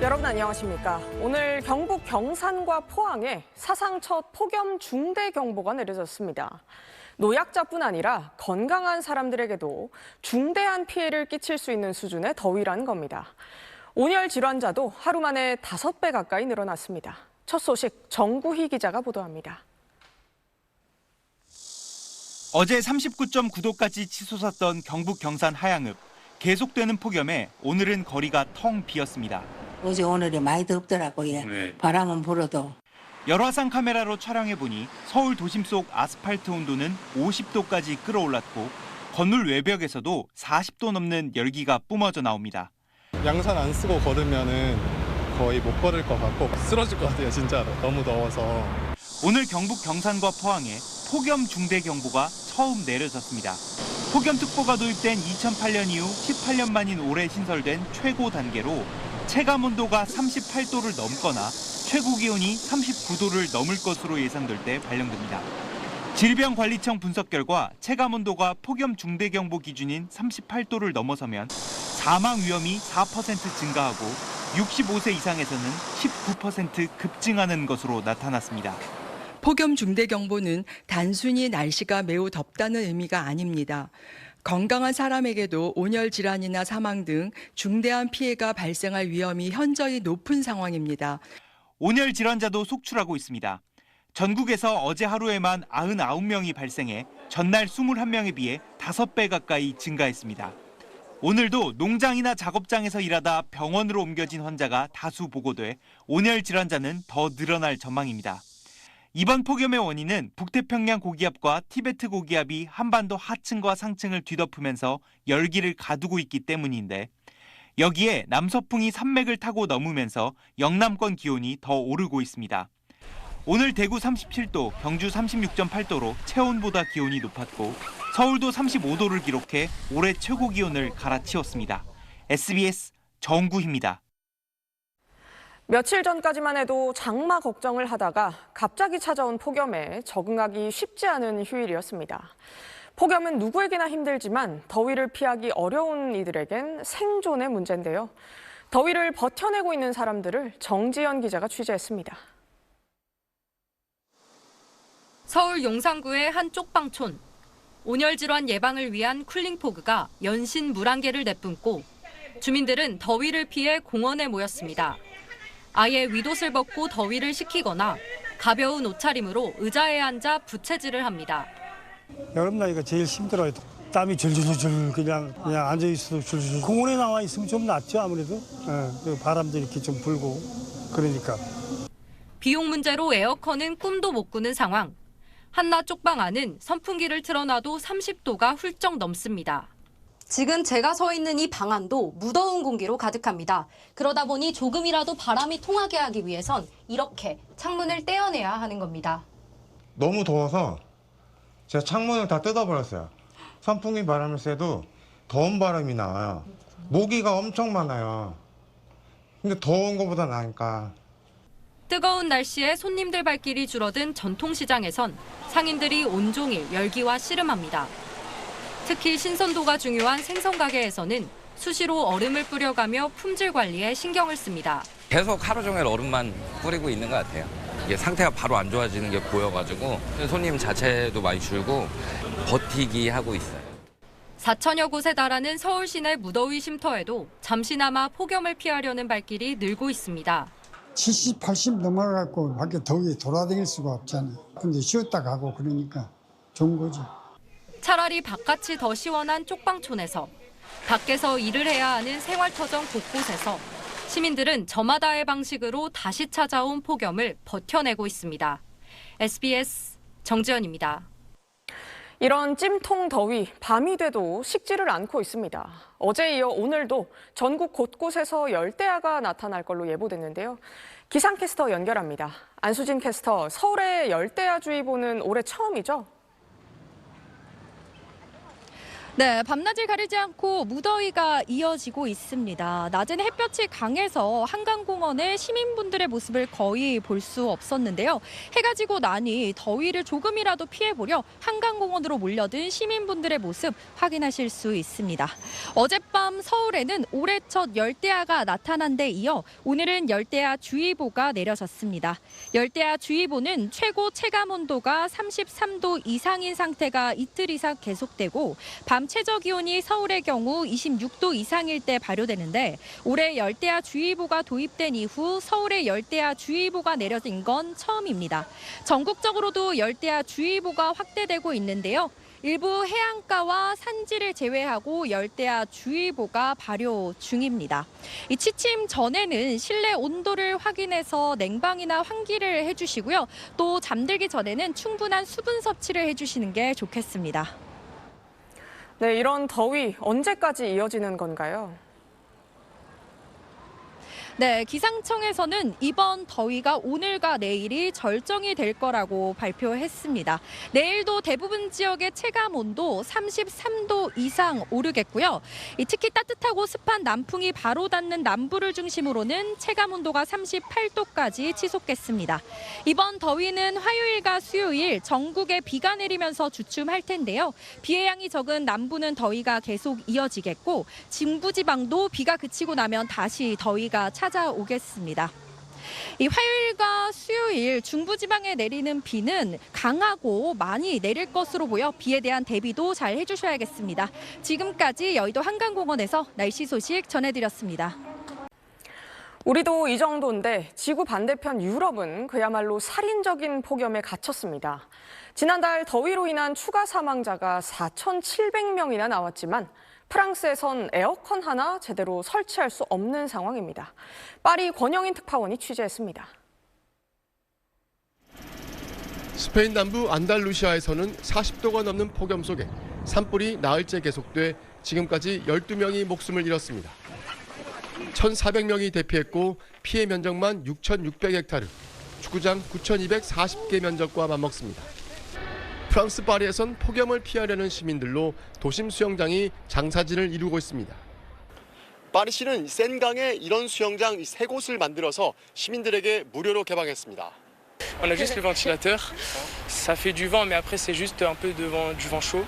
여러분 안녕하십니까. 오늘 경북 경산과 포항에 사상 첫 폭염 중대경보가 내려졌습니다. 노약자뿐 아니라 건강한 사람들에게도 중대한 피해를 끼칠 수 있는 수준의 더위라는 겁니다. 온열 질환자도 하루 만에 5배 가까이 늘어났습니다. 첫 소식 정구희 기자가 보도합니다. 어제 39.9도까지 치솟았던 경북 경산 하양읍. 계속되는 폭염에 오늘은 거리가 텅 비었습니다. 어제 오늘이 많이 덥더라고요. 네. 바람은 불어도. 열화상 카메라로 촬영해보니 서울 도심 속 아스팔트 온도는 50도까지 끌어올랐고 건물 외벽에서도 40도 넘는 열기가 뿜어져 나옵니다. 양산 안 쓰고 걸으면은 거의 못 걸을 것 같고 쓰러질 것 같아요, 진짜로. 너무 더워서. 오늘 경북 경산과 포항에 폭염 중대경보가 처음 내려졌습니다. 폭염특보가 도입된 2008년 이후 18년 만인 올해 신설된 최고 단계로 체감온도가 38도를 넘거나 최고 기온이 39도를 넘을 것으로 예상될 때 발령됩니다. 질병관리청 분석 결과 체감온도가 폭염 중대경보 기준인 38도를 넘어서면 사망 위험이 4% 증가하고 65세 이상에서는 19% 급증하는 것으로 나타났습니다. 폭염 중대경보는 단순히 날씨가 매우 덥다는 의미가 아닙니다. 건강한 사람에게도 온열 질환이나 사망 등 중대한 피해가 발생할 위험이 현저히 높은 상황입니다. 온열 질환자도 속출하고 있습니다. 전국에서 어제 하루에만 99명이 발생해 전날 21명에 비해 5배 가까이 증가했습니다. 오늘도 농장이나 작업장에서 일하다 병원으로 옮겨진 환자가 다수 보고돼 온열 질환자는 더 늘어날 전망입니다. 이번 폭염의 원인은 북태평양 고기압과 티베트 고기압이 한반도 하층과 상층을 뒤덮으면서 열기를 가두고 있기 때문인데 여기에 남서풍이 산맥을 타고 넘으면서 영남권 기온이 더 오르고 있습니다. 오늘 대구 37도, 경주 36.8도로 체온보다 기온이 높았고 서울도 35도를 기록해 올해 최고 기온을 갈아치웠습니다. SBS 정구희입니다. 며칠 전까지만 해도 장마 걱정을 하다가 갑자기 찾아온 폭염에 적응하기 쉽지 않은 휴일이었습니다. 폭염은 누구에게나 힘들지만 더위를 피하기 어려운 이들에겐 생존의 문제인데요. 더위를 버텨내고 있는 사람들을 정지연 기자가 취재했습니다. 서울 용산구의 한 쪽방촌. 온열 질환 예방을 위한 쿨링포그가 연신 물안개를 내뿜고 주민들은 더위를 피해 공원에 모였습니다. 아예 윗옷을 벗고 더위를 식히거나 가벼운 옷차림으로 의자에 앉아 부채질을 합니다. 여름 나이가 제일 힘들어요. 땀이 줄줄줄 그냥 앉아 있어도 줄줄. 공원에 나와 있으면 좀 낫죠 아무래도. 바람도 이렇게 좀 불고 그러니까. 비용 문제로 에어컨은 꿈도 못 꾸는 상황. 한낮 쪽방 안은 선풍기를 틀어놔도 30도가 훌쩍 넘습니다. 지금 제가 서 있는 이 방 안도 무더운 공기로 가득합니다. 그러다 보니 조금이라도 바람이 통하게 하기 위해선 이렇게 창문을 떼어내야 하는 겁니다. 너무 더워서 제가 창문을 다 뜯어버렸어요. 선풍기 바람을 쐬도 더운 바람이 나와요. 모기가 엄청 많아요. 근데 더운 것보다 나으니까. 뜨거운 날씨에 손님들 발길이 줄어든 전통시장에선 상인들이 온종일 열기와 씨름합니다. 특히 신선도가 중요한 생선가게에서는 수시로 얼음을 뿌려가며 품질 관리에 신경을 씁니다. 계속 하루 종일 얼음만 뿌리고 있는 것 같아요. 이게 상태가 바로 안 좋아지는 게 보여가지고 손님 자체도 많이 줄고 버티기 하고 있어요. 4천여 곳에 달하는 서울 시내 무더위 쉼터에도 잠시나마 폭염을 피하려는 발길이 늘고 있습니다. 70, 80 넘어가고 밖에 더위 돌아다닐 수가 없잖아요. 근데 쉬었다 가고 그러니까 좋은 거죠. 차라리 바깥이 더 시원한 쪽방촌에서 밖에서 일을 해야 하는 생활터전 곳곳에서 시민들은 저마다의 방식으로 다시 찾아온 폭염을 버텨내고 있습니다. SBS 정지연입니다. 이런 찜통 더위, 밤이 돼도 식지를 않고 있습니다. 어제에 이어 오늘도 전국 곳곳에서 열대야가 나타날 걸로 예보됐는데요. 기상캐스터 연결합니다. 안수진 캐스터, 서울의 열대야주의보는 올해 처음이죠? 네, 밤낮을 가리지 않고 무더위가 이어지고 있습니다. 낮에는 햇볕이 강해서 한강공원에 시민분들의 모습을 거의 볼 수 없었는데요. 해가 지고 나니 더위를 조금이라도 피해보려 한강공원으로 몰려든 시민분들의 모습 확인하실 수 있습니다. 어젯밤 서울에는 올해 첫 열대야가 나타난 데 이어 오늘은 열대야 주의보가 내려졌습니다. 열대야 주의보는 최고 체감온도가 33도 이상인 상태가 이틀 이상 계속되고 밤 최저 기온이 서울의 경우 26도 이상일 때 발효되는데 올해 열대야 주의보가 도입된 이후 서울에 열대야 주의보가 내려진 건 처음입니다. 전국적으로도 열대야 주의보가 확대되고 있는데요. 일부 해안가와 산지를 제외하고 열대야 주의보가 발효 중입니다. 이 취침 전에는 실내 온도를 확인해서 냉방이나 환기를 해주시고요. 또 잠들기 전에는 충분한 수분 섭취를 해주시는 게 좋겠습니다. 네, 이런 더위 언제까지 이어지는 건가요? 네, 기상청에서는 이번 더위가 오늘과 내일이 절정이 될 거라고 발표했습니다. 내일도 대부분 지역의 체감 온도 33도 이상 오르겠고요. 특히 따뜻하고 습한 남풍이 바로 닿는 남부를 중심으로는 체감 온도가 38도까지 치솟겠습니다. 이번 더위는 화요일과 수요일 전국에 비가 내리면서 주춤할 텐데요. 비의 양이 적은 남부는 더위가 계속 이어지겠고 중부지방도 비가 그치고 나면 다시 더위가 찾아오겠습니다. 이 화요일과 수요일 중부지방에 내리는 비는 강하고 많이 내릴 것으로 보여 비에 대한 대비도 잘 해주셔야겠습니다. 지금까지 여의도 한강공원에서 날씨 소식 전해드렸습니다. 우리도 이 정도인데 지구 반대편 유럽은 그야말로 살인적인 폭염에 갇혔습니다. 지난달 더위로 인한 추가 사망자가 4,700명이나 나왔지만 프랑스에선 에어컨 하나 제대로 설치할 수 없는 상황입니다. 파리 권영인 특파원이 취재했습니다. 스페인 남부 안달루시아에서는 40도가 넘는 폭염 속에 산불이 나흘째 계속돼 지금까지 12명이 목숨을 잃었습니다. 1,400명이 대피했고 피해 면적만 6,600헥타르, 축구장 9,240개 면적과 맞먹습니다. 프랑스 파리에선 폭염을 피하려는 시민들로 도심 수영장이 장사진을 이루고 있습니다. 파리시는 센강에 이런 수영장 3곳을 만들어서 시민들에게 무료로 개방했습니다. On a juste le ventilateur, ça fait du vent, mais après c'est juste un peu du vent chaud.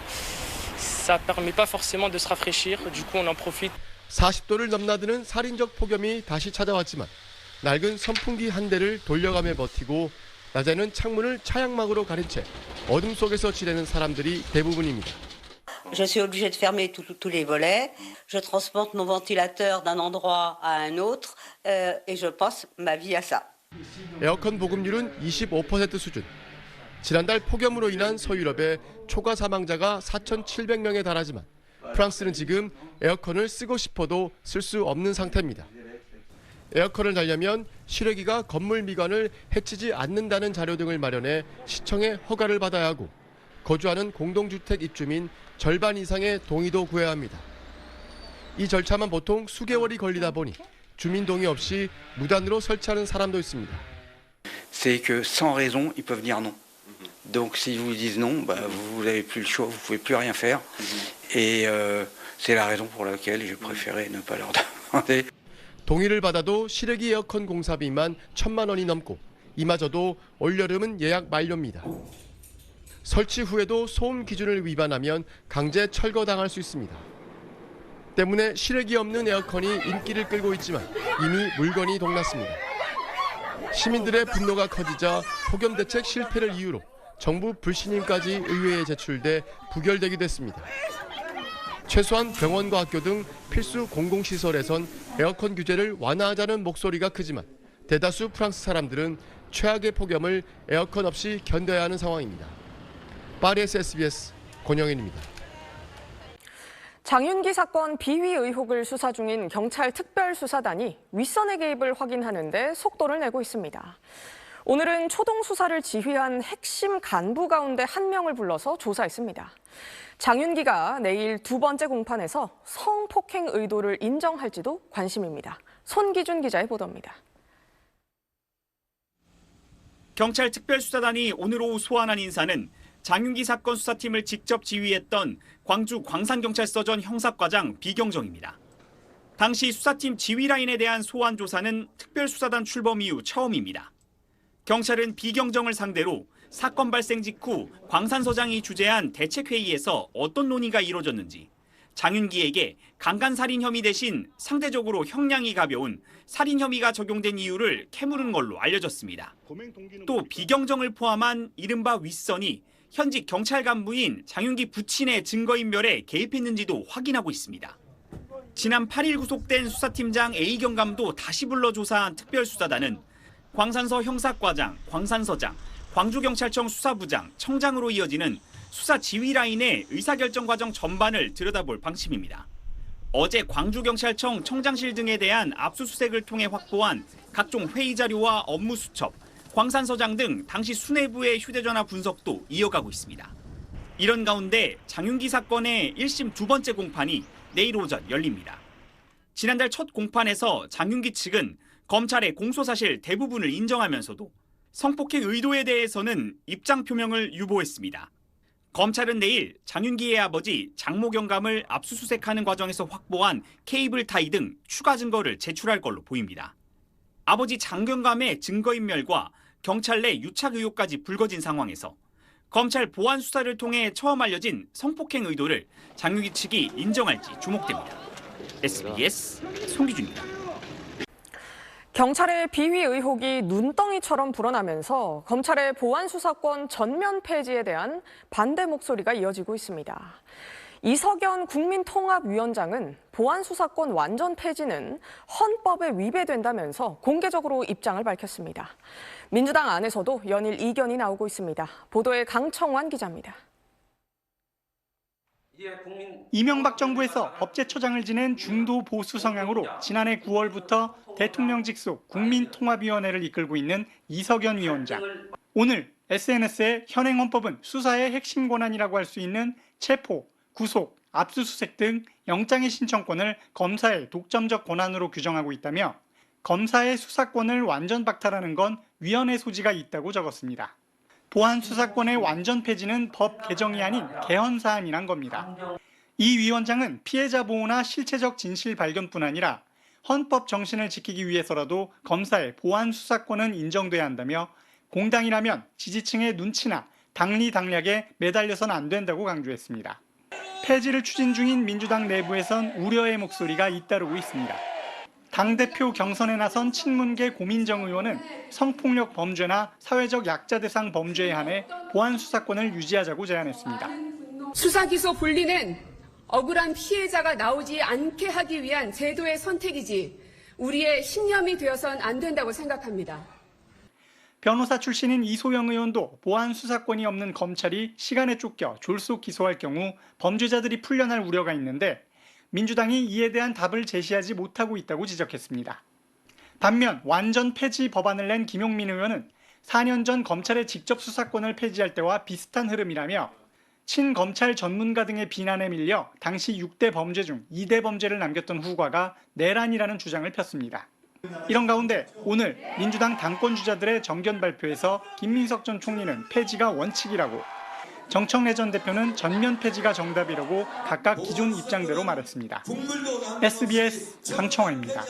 Ça permet pas forcément de se rafraîchir, du coup on en profite. 40도를 넘나드는 살인적 폭염이 다시 찾아왔지만 낡은 선풍기 한 대를 돌려가며 버티고 낮에는 창문을 차양막으로 가린 채 어둠 속에서 지내는 사람들이 대부분입니다. Je suis obligée de fermer tous les volets. Je transporte mon ventilateur d'un endroit à un autre et je passe ma vie à ça. 에어컨 보급률은 25% 수준. 지난달 폭염으로 인한 서유럽의 초과 사망자가 4,700명에 달하지만 프랑스는 지금 에어컨을 쓰고 싶어도 쓸 수 없는 상태입니다. 에어컨을 달려면 실외기가 건물 미관을 해치지 않는다는 자료 등을 마련해 시청의 허가를 받아야 하고 거주하는 공동주택 입주민 절반 이상의 동의도 구해야 합니다. 이 절차만 보통 수개월이 걸리다 보니 주민 동의 없이 무단으로 설치하는 사람도 있습니다. C'est que sans raison, ils peuvent dire non. Donc si vous disent non, vous n'avez plus le choix, vous ne pouvez plus rien faire. Et c'est la raison pour laquelle j'ai préféré ne pas leur demander. 동의를 받아도 실외기 에어컨 공사비만 1,000만 원이 넘고 이마저도 올여름은 예약 만료입니다. 설치 후에도 소음 기준을 위반하면 강제 철거당할 수 있습니다. 때문에 실외기 없는 에어컨이 인기를 끌고 있지만 이미 물건이 동났습니다. 시민들의 분노가 커지자 폭염 대책 실패를 이유로 정부 불신임까지 의회에 제출돼 부결되기도 했습니다. 최소한 병원과 학교 등 필수 공공시설에선 에어컨 규제를 완화하자는 목소리가 크지만 대다수 프랑스 사람들은 최악의 폭염을 에어컨 없이 견뎌야 하는 상황입니다. 파리에서 SBS 권영인입니다. 장윤기 사건 비위 의혹을 수사 중인 경찰 특별수사단이 윗선의 개입을 확인하는데 속도를 내고 있습니다. 오늘은 초동 수사를 지휘한 핵심 간부 가운데 한 명을 불러서 조사했습니다. 장윤기가 내일 두 번째 공판에서 성폭행 의도를 인정할지도 관심입니다. 손기준 기자의 보도입니다. 경찰 특별수사단이 오늘 오후 소환한 인사는 장윤기 사건 수사팀을 직접 지휘했던 광주 광산경찰서전 형사과장 비경정입니다. 당시 수사팀 지휘라인에 대한 소환 조사는 특별수사단 출범 이후 처음입니다. 경찰은 비경정을 상대로 사건 발생 직후 광산서장이 주재한 대책회의에서 어떤 논의가 이루어졌는지, 장윤기에게 강간살인 혐의 대신 상대적으로 형량이 가벼운 살인 혐의가 적용된 이유를 캐물은 걸로 알려졌습니다. 또 비경정을 포함한 이른바 윗선이 현직 경찰 간부인 장윤기 부친의 증거인멸에 개입했는지도 확인하고 있습니다. 지난 8일 구속된 수사팀장 A경감도 다시 불러 조사한 특별수사단은 광산서 형사과장, 광산서장, 광주경찰청 수사부장, 청장으로 이어지는 수사 지휘 라인의 의사결정 과정 전반을 들여다볼 방침입니다. 어제 광주경찰청 청장실 등에 대한 압수수색을 통해 확보한 각종 회의 자료와 업무 수첩, 광산서장 등 당시 수뇌부의 휴대전화 분석도 이어가고 있습니다. 이런 가운데 장윤기 사건의 1심 두 번째 공판이 내일 오전 열립니다. 지난달 첫 공판에서 장윤기 측은 검찰의 공소사실 대부분을 인정하면서도 성폭행 의도에 대해서는 입장 표명을 유보했습니다. 검찰은 내일 장윤기의 아버지 장모 경감을 압수수색하는 과정에서 확보한 케이블 타이 등 추가 증거를 제출할 걸로 보입니다. 아버지 장 경감의 증거인멸과 경찰 내 유착 의혹까지 불거진 상황에서 검찰 보안 수사를 통해 처음 알려진 성폭행 의도를 장윤기 측이 인정할지 주목됩니다. SBS 송기준입니다. 경찰의 비위 의혹이 눈덩이처럼 불어나면서 검찰의 보안 수사권 전면 폐지에 대한 반대 목소리가 이어지고 있습니다. 이석연 국민통합위원장은 보안 수사권 완전 폐지는 헌법에 위배된다면서 공개적으로 입장을 밝혔습니다. 민주당 안에서도 연일 이견이 나오고 있습니다. 보도에 강청환 기자입니다. 이명박 정부에서 법제처장을 지낸 중도 보수 성향으로 지난해 9월부터 대통령 직속 국민통합위원회를 이끌고 있는 이석연 위원장. 오늘 SNS에 현행 헌법은 수사의 핵심 권한이라고 할 수 있는 체포, 구속, 압수수색 등 영장의 신청권을 검사의 독점적 권한으로 규정하고 있다며 검사의 수사권을 완전 박탈하는 건 위헌의 소지가 있다고 적었습니다. 보안 수사권의 완전 폐지는 법 개정이 아닌 개헌 사안이란 겁니다. 이 위원장은 피해자 보호나 실체적 진실 발견뿐 아니라 헌법 정신을 지키기 위해서라도 검사의 보안 수사권은 인정돼야 한다며 공당이라면 지지층의 눈치나 당리당략에 매달려서는 안 된다고 강조했습니다. 폐지를 추진 중인 민주당 내부에선 우려의 목소리가 잇따르고 있습니다. 당대표 경선에 나선 친문계 고민정 의원은 성폭력 범죄나 사회적 약자 대상 범죄에 한해 보안 수사권을 유지하자고 제안했습니다. 수사기소 분리는 억울한 피해자가 나오지 않게 하기 위한 제도의 선택이지 우리의 신념이 되어선 안 된다고 생각합니다. 변호사 출신인 이소영 의원도 보안 수사권이 없는 검찰이 시간에 쫓겨 졸속 기소할 경우 범죄자들이 풀려날 우려가 있는데 민주당이 이에 대한 답을 제시하지 못하고 있다고 지적했습니다. 반면 완전 폐지 법안을 낸 김용민 의원은 4년 전 검찰의 직접 수사권을 폐지할 때와 비슷한 흐름이라며 친검찰 전문가 등의 비난에 밀려 당시 6대 범죄 중 2대 범죄를 남겼던 후과가 내란이라는 주장을 폈습니다. 이런 가운데 오늘 민주당 당권주자들의 정견 발표에서 김민석 전 총리는 폐지가 원칙이라고, 정청래 전 대표는 전면 폐지가 정답이라고 각각 기존 입장대로 말했습니다. SBS 강청환입니다.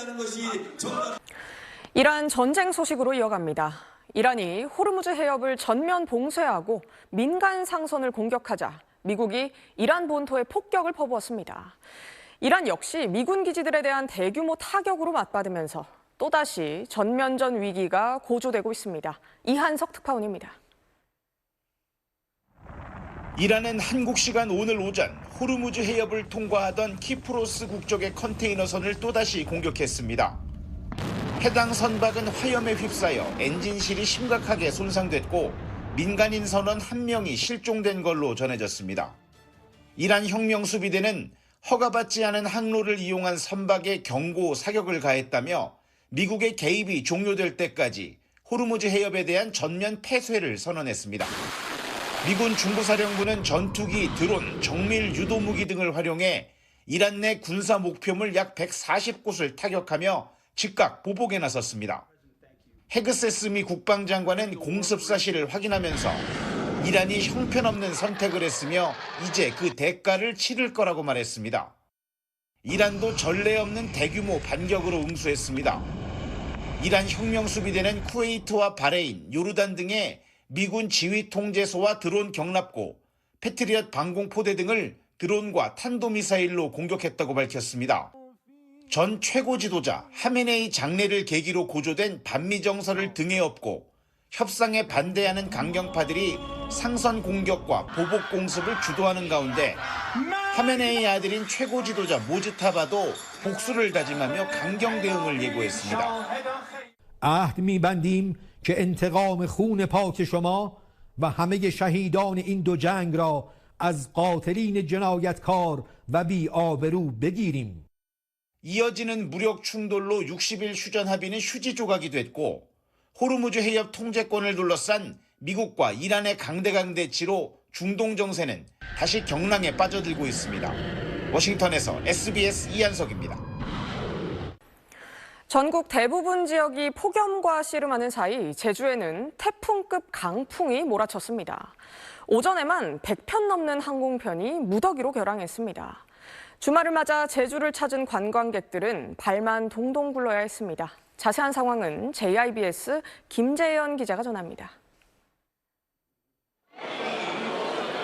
이란 전쟁 소식으로 이어갑니다. 이란이 호르무즈 해협을 전면 봉쇄하고 민간 상선을 공격하자 미국이 이란 본토에 폭격을 퍼부었습니다. 이란 역시 미군 기지들에 대한 대규모 타격으로 맞받으면서 또다시 전면전 위기가 고조되고 있습니다. 이한석 특파원입니다. 이란은 한국 시간 오늘 오전 호르무즈 해협을 통과하던 키프로스 국적의 컨테이너선을 또다시 공격했습니다. 해당 선박은 화염에 휩싸여 엔진실이 심각하게 손상됐고 민간인 선원 1명이 실종된 걸로 전해졌습니다. 이란 혁명수비대는 허가받지 않은 항로를 이용한 선박에 경고 사격을 가했다며 미국의 개입이 종료될 때까지 호르무즈 해협에 대한 전면 폐쇄를 선언했습니다. 미군 중부사령부는 전투기, 드론, 정밀 유도무기 등을 활용해 이란 내 군사 목표물 약 140곳을 타격하며 즉각 보복에 나섰습니다. 헤그세스 미 국방장관은 공습 사실을 확인하면서 이란이 형편없는 선택을 했으며 이제 그 대가를 치를 거라고 말했습니다. 이란도 전례 없는 대규모 반격으로 응수했습니다. 이란 혁명 수비대는 쿠웨이트와 바레인, 요르단 등의 미군 지휘 통제소와 드론 경납고, 패트리엇 방공포대 등을 드론과 탄도미사일로 공격했다고 밝혔습니다. 전 최고 지도자 하메네이 장례를 계기로 고조된 반미정서를 등에 업고 협상에 반대하는 강경파들이 상선 공격과 보복 공습을 주도하는 가운데 하메네이 아들인 최고 지도자 모즈타바도 복수를 다짐하며 강경 대응을 예고했습니다. عهد می‌بندیم که انتقام خون پاک شما و همه شهیدان این دو جنگ را از قاتلین جنایتکار و بی‌آبرو بگیریم. 이어지는 무력 충돌로 60일 휴전 합의는 휴지 조각이 됐고 호르무즈 해협 통제권을 둘러싼 미국과 이란의 강대강 대치로 중동 정세는 다시 경랑에 빠져들고 있습니다. 워싱턴에서 SBS 이한석입니다. 전국 대부분 지역이 폭염과 씨름하는 사이 제주에는 태풍급 강풍이 몰아쳤습니다. 오전에만 100편 넘는 항공편이 무더기로 결항했습니다. 주말을 맞아 제주를 찾은 관광객들은 발만 동동 굴러야 했습니다. 자세한 상황은 JIBS 김재현 기자가 전합니다.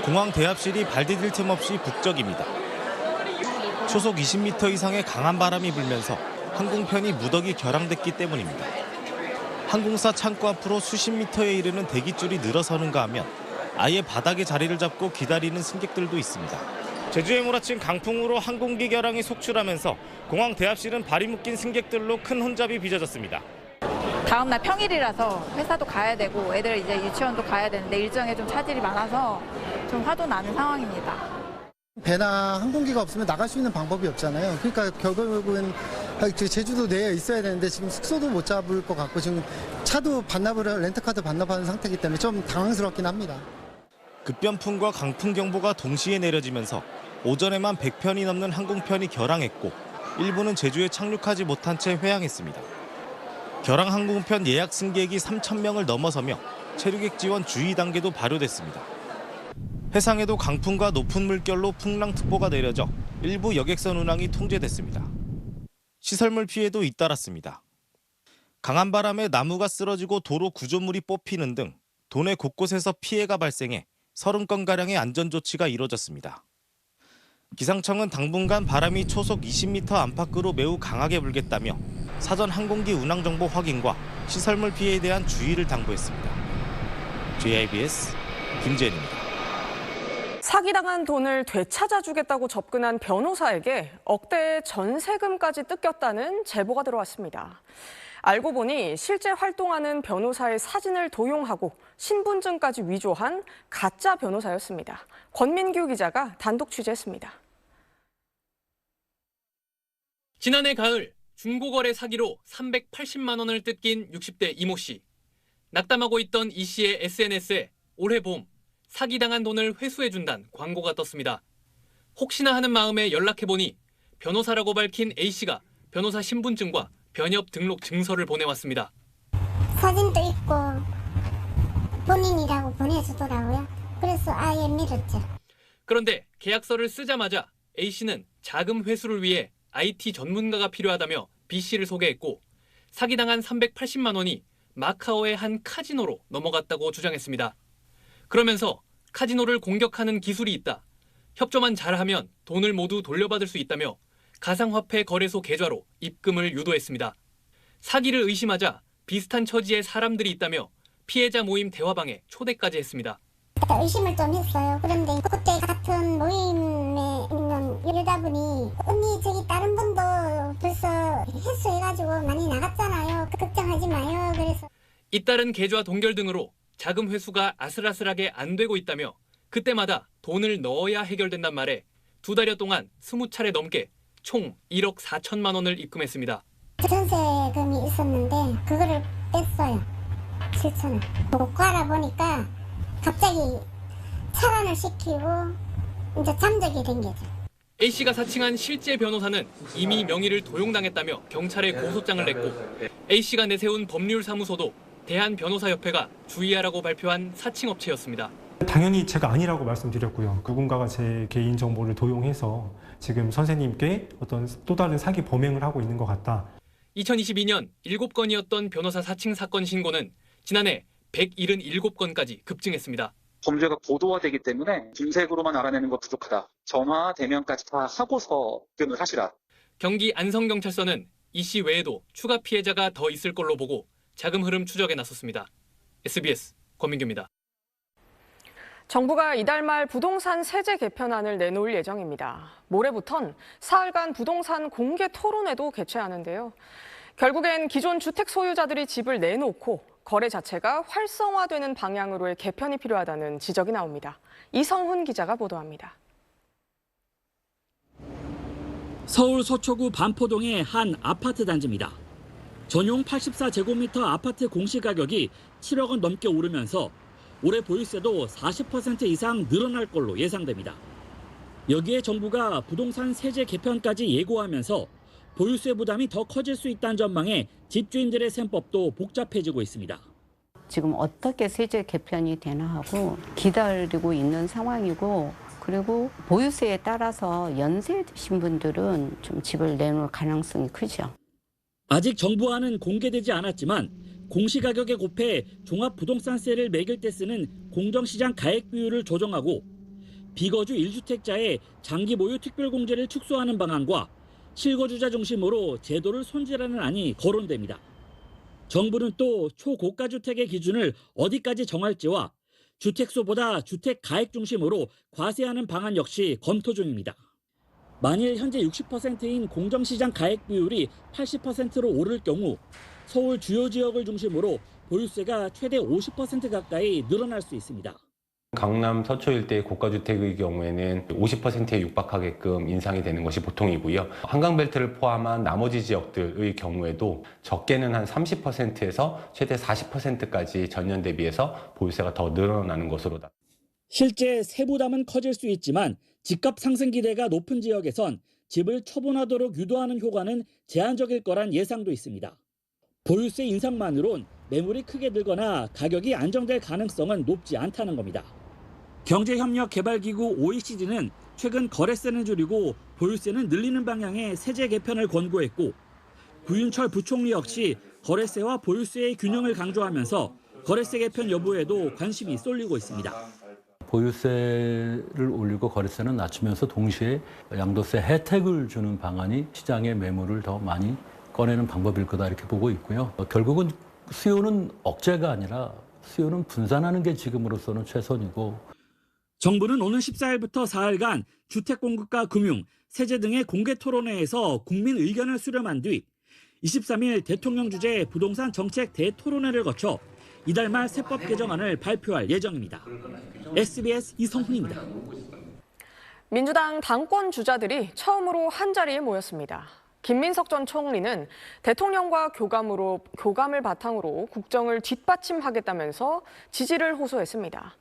공항 대합실이 발 디딜 틈 없이 북적입니다. 초속 20m 이상의 강한 바람이 불면서 항공편이 무더기 결항됐기 때문입니다. 항공사 창고 앞으로 수십 미터에 이르는 대기줄이 늘어서는가 하면 아예 바닥에 자리를 잡고 기다리는 승객들도 있습니다. 제주에 몰아친 강풍으로 항공기 결항이 속출하면서 공항 대합실은 발이 묶인 승객들로 큰 혼잡이 빚어졌습니다. 다음 날 평일이라서 회사도 가야 되고 애들 이제 유치원도 가야 되는데 일정에 좀 차질이 많아서 좀 화도 나는 상황입니다. 배나 항공기가 없으면 나갈 수 있는 방법이 없잖아요. 그러니까 결국은 제주도 내에 있어야 되는데 지금 숙소도 못 잡을 것 같고 지금 차도 렌터카도 반납하는 상태이기 때문에 좀 당황스럽긴 합니다. 급변풍과 강풍 경보가 동시에 내려지면서 오전에만 100편이 넘는 항공편이 결항했고 일부는 제주에 착륙하지 못한 채 회항했습니다. 결항 항공편 예약 승객이 3,000명을 넘어서며 체류객 지원 주의 단계도 발효됐습니다. 해상에도 강풍과 높은 물결로 풍랑특보가 내려져 일부 여객선 운항이 통제됐습니다. 시설물 피해도 잇따랐습니다. 강한 바람에 나무가 쓰러지고 도로 구조물이 뽑히는 등 도내 곳곳에서 피해가 발생해 30건가량의 안전조치가 이뤄졌습니다. 기상청은 당분간 바람이 초속 20m 안팎으로 매우 강하게 불겠다며 사전 항공기 운항 정보 확인과 시설물 피해에 대한 주의를 당부했습니다. JIBS 김재현입니다. 사기당한 돈을 되찾아주겠다고 접근한 변호사에게 억대의 전세금까지 뜯겼다는 제보가 들어왔습니다. 알고 보니 실제 활동하는 변호사의 사진을 도용하고 신분증까지 위조한 가짜 변호사였습니다. 권민규 기자가 단독 취재했습니다. 지난해 가을 중고거래 사기로 380만 원을 뜯긴 60대 이모 씨. 낙담하고 있던 이 씨의 SNS에 올해 봄 사기당한 돈을 회수해준다는 광고가 떴습니다. 혹시나 하는 마음에 연락해보니 변호사라고 밝힌 A 씨가 변호사 신분증과 변협 등록 증서를 보내왔습니다. 사진도 있고 본인이라고 보내주더라고요. 그래서 아예 믿었죠. 그런데 계약서를 쓰자마자 A 씨는 자금 회수를 위해 IT 전문가가 필요하다며 B 씨를 소개했고 사기당한 380만 원이 마카오의 한 카지노로 넘어갔다고 주장했습니다. 그러면서 카지노를 공격하는 기술이 있다. 협조만 잘하면 돈을 모두 돌려받을 수 있다며 가상화폐 거래소 계좌로 입금을 유도했습니다. 사기를 의심하자 비슷한 처지의 사람들이 있다며 피해자 모임 대화방에 초대까지 했습니다. 의심을 좀 했어요. 그런데 그때 같은 모임에 있는 여자분이 언니 저기 다른 분도 벌써 회수해가지고 많이 나갔잖아요. 걱정하지 마요. 그래서 잇따른 계좌 동결 등으로 자금 회수가 아슬아슬하게 안 되고 있다며 그때마다 돈을 넣어야 해결된단 말에 2달여 동안 20차례 넘게 총 1억 4천만 원을 입금했습니다. 전세금이 있었는데 그거를 뺐어요. 7천원. 못 알아보니까 갑자기 차단을 시키고 이제 잠적이 된 거죠. A씨가 사칭한 실제 변호사는 이미 명의를 도용당했다며 경찰에 고소장을 냈고 A씨가 내세운 법률사무소도 대한변호사협회가 주의하라고 발표한 사칭업체였습니다. 당연히 제가 아니라고 말씀드렸고요. 누군가가 제 개인정보를 도용해서 지금 선생님께 어떤 또 다른 사기 범행을 하고 있는 것 같다. 2022년 7건이었던 변호사 사칭 사건 신고는 지난해 177건까지 급증했습니다. 범죄가 고도화되기 때문에 김색으로만 알아내는 것 부족하다. 전화, 대면까지 다 하고서 접근을 하시라. 경기 안성경찰서는 이 씨 외에도 추가 피해자가 더 있을 걸로 보고 자금 흐름 추적에 나섰습니다. SBS 권민규입니다. 정부가 이달 말 부동산 세제 개편안을 내놓을 예정입니다. 모레부턴 사흘간 부동산 공개 토론회도 개최하는데요. 결국엔 기존 주택 소유자들이 집을 내놓고 거래 자체가 활성화되는 방향으로의 개편이 필요하다는 지적이 나옵니다. 이성훈 기자가 보도합니다. 서울 서초구 반포동의 한 아파트 단지입니다. 전용 84제곱미터 아파트 공시가격이 7억 원 넘게 오르면서 올해 보유세도 40% 이상 늘어날 걸로 예상됩니다. 여기에 정부가 부동산 세제 개편까지 예고하면서 보유세 부담이 더 커질 수 있다는 전망에 집주인들의 셈법도 복잡해지고 있습니다. 지금 어떻게 세제 개편이 되나 하고 기다리고 있는 상황이고, 그리고 보유세에 따라서 연세 드신 분들은 좀 집을 내놓을 가능성이 크죠. 아직 정부안은 공개되지 않았지만 공시가격에 곱해 종합부동산세를 매길 때 쓰는 공정시장 가액 비율을 조정하고 비거주 1주택자의 장기 보유 특별공제를 축소하는 방안과 실거주자 중심으로 제도를 손질하는 안이 거론됩니다. 정부는 또 초고가주택의 기준을 어디까지 정할지와 주택수보다 주택 가액 중심으로 과세하는 방안 역시 검토 중입니다. 만일 현재 60%인 공정시장 가액 비율이 80%로 오를 경우 서울 주요 지역을 중심으로 보유세가 최대 50% 가까이 늘어날 수 있습니다. 강남 서초 일대의 고가주택의 경우에는 50%에 육박하게끔 인상이 되는 것이 보통이고요. 한강벨트를 포함한 나머지 지역들의 경우에도 적게는 한 30%에서 최대 40%까지 전년 대비해서 보유세가 더 늘어나는 것으로. 실제 세부담은 커질 수 있지만 집값 상승 기대가 높은 지역에선 집을 처분하도록 유도하는 효과는 제한적일 거란 예상도 있습니다. 보유세 인상만으론 매물이 크게 늘거나 가격이 안정될 가능성은 높지 않다는 겁니다. 경제협력개발기구 OECD는 최근 거래세는 줄이고 보유세는 늘리는 방향의 세제 개편을 권고했고, 구윤철 부총리 역시 거래세와 보유세의 균형을 강조하면서 거래세 개편 여부에도 관심이 쏠리고 있습니다. 보유세를 올리고 거래세는 낮추면서 동시에 양도세 혜택을 주는 방안이 시장의 매물을 더 많이 꺼내는 방법일 거다 이렇게 보고 있고요. 결국은 수요는 억제가 아니라 수요는 분산하는 게 지금으로서는 최선이고. 정부는 오는 14일부터 4일간 주택공급과 금융, 세제 등의 공개 토론회에서 국민 의견을 수렴한 뒤 23일 대통령 주재 부동산 정책 대토론회를 거쳐 이달 말 세법 개정안을 발표할 예정입니다. SBS 이성훈입니다. 민주당 당권 주자들이 처음으로 한자리에 모였습니다. 김민석 전 총리는 대통령과 교감을 바탕으로 국정을 뒷받침하겠다면서 지지를 호소했습니다.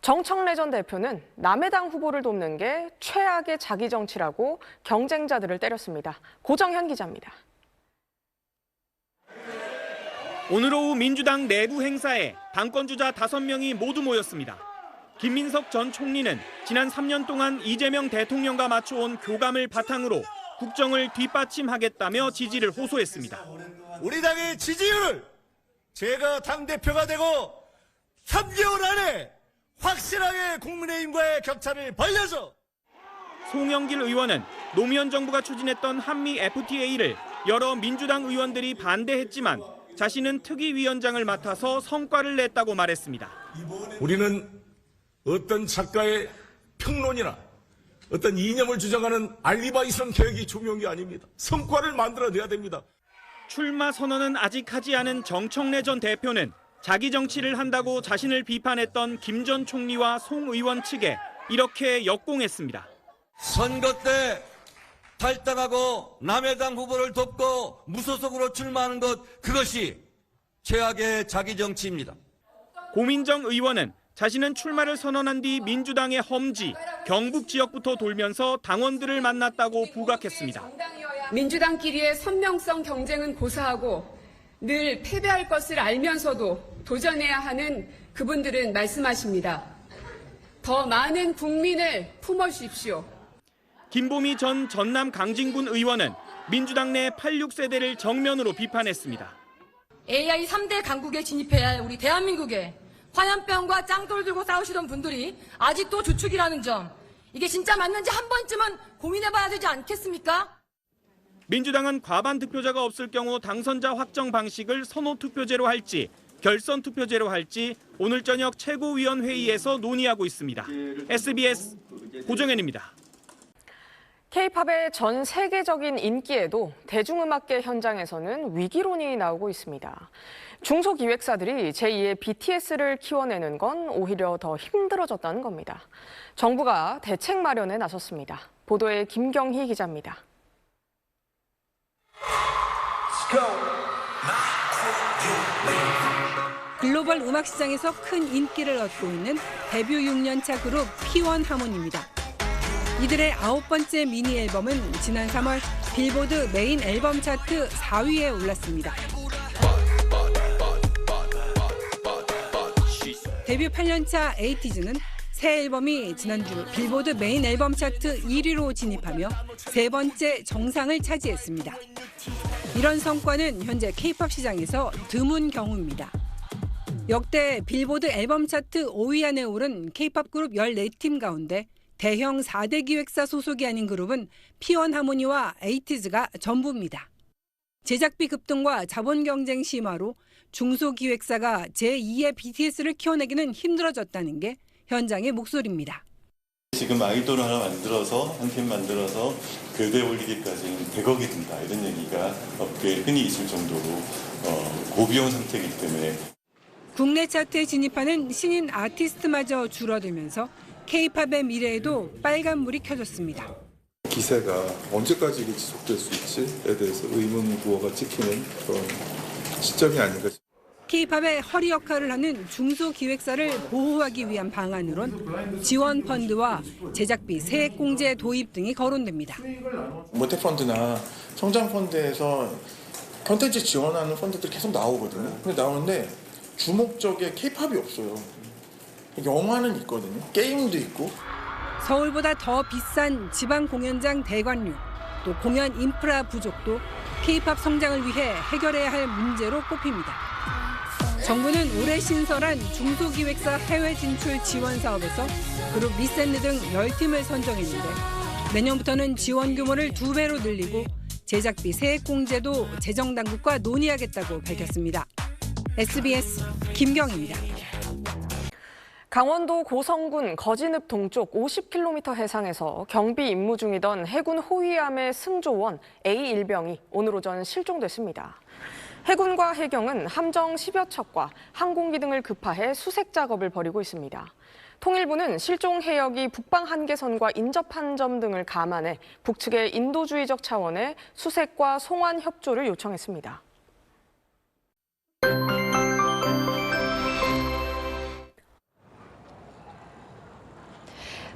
정청래 전 대표는 남의 당 후보를 돕는 게 최악의 자기 정치라고 경쟁자들을 때렸습니다. 고정현 기자입니다. 오늘 오후 민주당 내부 행사에 당권주자 5명이 모두 모였습니다. 김민석 전 총리는 지난 3년 동안 이재명 대통령과 맞춰온 교감을 바탕으로 국정을 뒷받침하겠다며 지지를 호소했습니다. 우리 당의 지지율을 제가 당대표가 되고 3개월 안에 확실하게 국민의힘과의 격차를 벌려서. 송영길 의원은 노무현 정부가 추진했던 한미 FTA를 여러 민주당 의원들이 반대했지만 자신은 특위위원장을 맡아서 성과를 냈다고 말했습니다. 우리는 어떤 작가의 평론이나 어떤 이념을 주장하는 알리바이성 계획이 중요한 게 아닙니다. 성과를 만들어내야 됩니다. 출마 선언은 아직 하지 않은 정청래 전 대표는 자기 정치를 한다고 자신을 비판했던 김 전 총리와 송 의원 측에 이렇게 역공했습니다. 선거 때 탈당하고 남의 당 후보를 돕고 무소속으로 출마하는 것, 그것이 최악의 자기 정치입니다. 고민정 의원은 자신은 출마를 선언한 뒤 민주당의 험지, 경북 지역부터 돌면서 당원들을 만났다고 부각했습니다. 민주당끼리의 선명성 경쟁은 고사하고 늘 패배할 것을 알면서도 도전해야 하는 그분들은 말씀하십니다. 더 많은 국민을 품어주십시오. 김보미 전 전남 강진군 의원은 민주당 내 86세대를 정면으로 비판했습니다. AI 3대 강국에 진입해야 할 우리 대한민국에 화염병과 짱돌 들고 싸우시던 분들이 아직도 주축이라는 점, 이게 진짜 맞는지 한 번쯤은 고민해봐야 되지 않겠습니까? 민주당은 과반 득표자가 없을 경우 당선자 확정 방식을 선호 투표제로 할지 결선 투표제로 할지 오늘 저녁 최고위원회의에서 논의하고 있습니다. SBS 고정현입니다. K-팝의 전 세계적인 인기에도 대중음악계 현장에서는 위기론이 나오고 있습니다. 중소기획사들이 제2의 BTS를 키워내는 건 오히려 더 힘들어졌다는 겁니다. 정부가 대책 마련에 나섰습니다. 보도에 김경희 기자입니다. 글로벌 음악 시장에서 큰 인기를 얻고 있는 데뷔 6년차 그룹 P1 하모니입니다. 이들의 9번째 미니 앨범은 지난 3월 빌보드 메인 앨범 차트 4위에 올랐습니다. 데뷔 8년차 에이티즈는 새 앨범이 지난주 빌보드 메인 앨범 차트 1위로 진입하며 3번째 정상을 차지했습니다. 이런 성과는 현재 K-팝 시장에서 드문 경우입니다. 역대 빌보드 앨범 차트 5위 안에 오른 K-팝 그룹 14팀 가운데 대형 4대 기획사 소속이 아닌 그룹은 P1 하모니와 에이티즈가 전부입니다. 제작비 급등과 자본 경쟁 심화로 중소기획사가 제2의 BTS를 키워내기는 힘들어졌다는 게 현장의 목소리입니다. 지금 아이돌 하나 만들어서 한 팀 만들어서 궤도에 올리기까지는 100억이 든다 이런 얘기가 업계에 흔히 있을 정도로 고비용 상태이기 때문에 국내 차트에 진입하는 신인 아티스트마저 줄어들면서 K-팝의 미래에도 빨간불이 켜졌습니다. 기세가 언제까지 이게 지속될 수 있지에 대해서 의문부호가 찍히는 그런 시점이 아닌가. K-팝의 허리 역할을 하는 중소기획사를 보호하기 위한 방안으론 지원 펀드와 제작비 세액 공제 도입 등이 거론됩니다. 모태펀드나 성장펀드에서 콘텐츠 지원하는 펀드들이 계속 나오거든요. 근데 나오는데 주목적인 K-팝이 없어요. 영화는 있거든요. 게임도 있고. 서울보다 더 비싼 지방 공연장 대관료, 또 공연 인프라 부족도 K-팝 성장을 위해 해결해야 할 문제로 꼽힙니다. 정부는 올해 신설한 중소기획사 해외 진출 지원 사업에서 그룹 미샌드 등 10팀을 선정했는데 내년부터는 지원 규모를 2배로 늘리고 제작비 세액 공제도 재정당국과 논의하겠다고 밝혔습니다. SBS 김경희입니다. 강원도 고성군 거진읍 동쪽 50km 해상에서 경비 임무 중이던 해군 호위함의 승조원 A1병이 오늘 오전 실종됐습니다. 해군과 해경은 함정 10여 척과 항공기 등을 급파해 수색 작업을 벌이고 있습니다. 통일부는 실종 해역이 북방 한계선과 인접한 점 등을 감안해 북측의 인도주의적 차원의 수색과 송환 협조를 요청했습니다.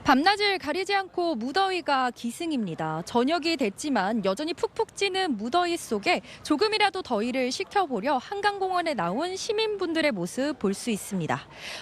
밤낮을 가리지 않고 무더위가 기승입니다. 저녁이 됐지만 여전히 푹푹 찌는 무더위 속에 조금이라도 더위를 식혀보려 한강공원에 나온 시민분들의 모습 볼 수 있습니다.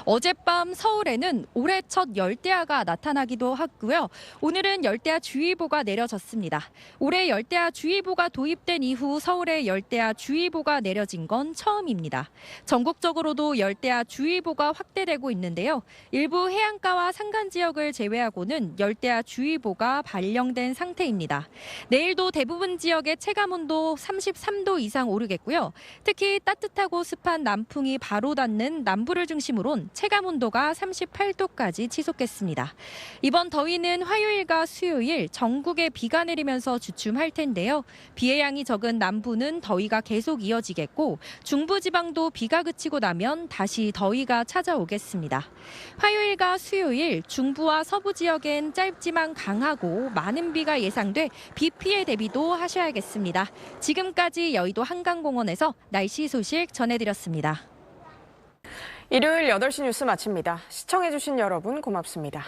어젯밤 서울에는 올해 첫 열대야가 나타나기도 했고요. 오늘은 열대야 주의보가 내려졌습니다. 올해 열대야 주의보가 도입된 이후 서울에 열대야 주의보가 내려진 건 처음입니다. 전국적으로도 열대야 주의보가 확대되고 있는데요. 일부 해안가와 산간 지역을 제외하고는 열대야 주의보가 발령된 상태입니다. 내일도 대부분 지역의 체감온도 33도 이상 오르겠고요. 특히 따뜻하고 습한 남풍이 바로 닿는 남부를 중심으론 체감온도가 38도까지 치솟겠습니다. 이번 더위는 화요일과 수요일 전국에 비가 내리면서 주춤할 텐데요. 비의 양이 적은 남부는 더위가 계속 이어지겠고 중부지방도 비가 그치고 나면 다시 더위가 찾아오겠습니다. 화요일과 수요일 중부와 서부 지역엔 짧지만 강하고 많은 비가 예상돼 비 피해 대비도 하셔야겠습니다. 지금까지 여의도 한강공원에서 날씨 소식 전해드렸습니다. 일요일 8시 뉴스 마칩니다. 시청해주신 여러분 고맙습니다.